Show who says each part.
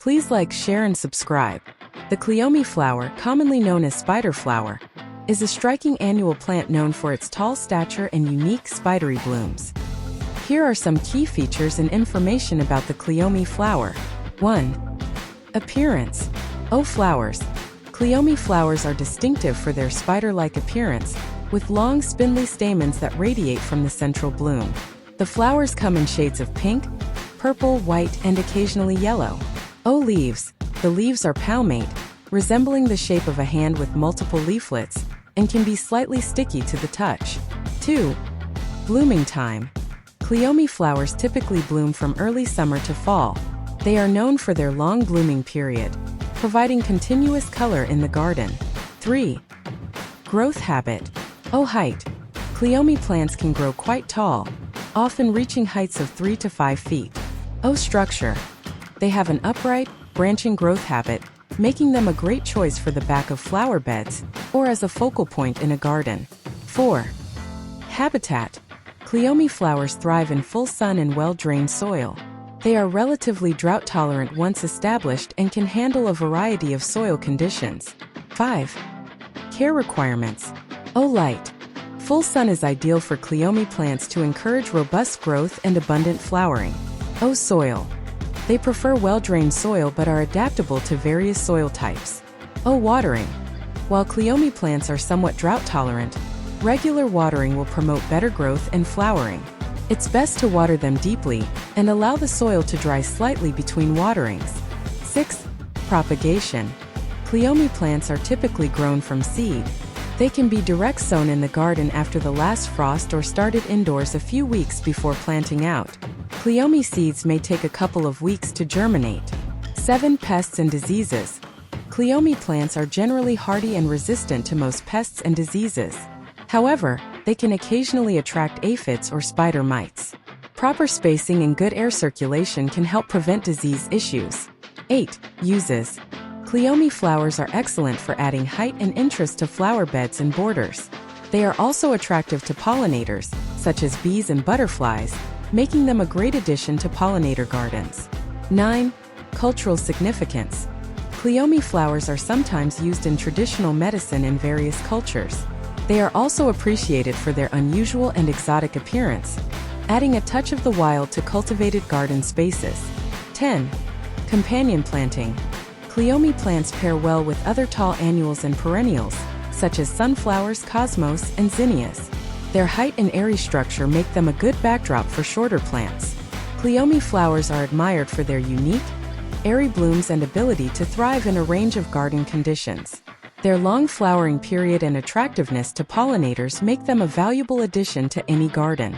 Speaker 1: Please like, share, and subscribe. The Cleome flower, commonly known as spider flower, is a striking annual plant known for its tall stature and unique spidery blooms. Here are some key features and information about the Cleome flower. 1. Appearance. Flowers. Cleome flowers are distinctive for their spider-like appearance, with long spindly stamens that radiate from the central bloom. The flowers come in shades of pink, purple, white, and occasionally yellow. Leaves. The leaves are palmate, resembling the shape of a hand with multiple leaflets, and can be slightly sticky to the touch. 2. Blooming time. Cleome flowers typically bloom from early summer to fall. They are known for their long blooming period, providing continuous color in the garden. 3. Growth habit. Height. Cleome plants can grow quite tall, often reaching heights of 3 to 5 feet. Structure. They have an upright, branching growth habit, making them a great choice for the back of flower beds or as a focal point in a garden. 4. Habitat. Cleome flowers thrive in full sun and well-drained soil. They are relatively drought-tolerant once established and can handle a variety of soil conditions. 5. Care requirements. Light. Full sun is ideal for Cleome plants to encourage robust growth and abundant flowering. Soil. They prefer well-drained soil but are adaptable to various soil types. Watering. While Cleome plants are somewhat drought-tolerant, regular watering will promote better growth and flowering. It's best to water them deeply and allow the soil to dry slightly between waterings. 6. Propagation. Cleome plants are typically grown from seed. They can be direct sown in the garden after the last frost or started indoors a few weeks before planting out. Cleome seeds may take a couple of weeks to germinate. 7. Pests and diseases. Cleome plants are generally hardy and resistant to most pests and diseases. However, they can occasionally attract aphids or spider mites. Proper spacing and good air circulation can help prevent disease issues. 8. Uses. Cleome flowers are excellent for adding height and interest to flower beds and borders. They are also attractive to pollinators, such as bees and butterflies, making them a great addition to pollinator gardens. 9. Cultural significance. Cleome flowers are sometimes used in traditional medicine in various cultures. They are also appreciated for their unusual and exotic appearance, adding a touch of the wild to cultivated garden spaces. 10. Companion planting. Cleome plants pair well with other tall annuals and perennials, such as sunflowers, cosmos, and zinnias. Their height and airy structure make them a good backdrop for shorter plants. Cleome flowers are admired for their unique, airy blooms and ability to thrive in a range of garden conditions. Their long flowering period and attractiveness to pollinators make them a valuable addition to any garden.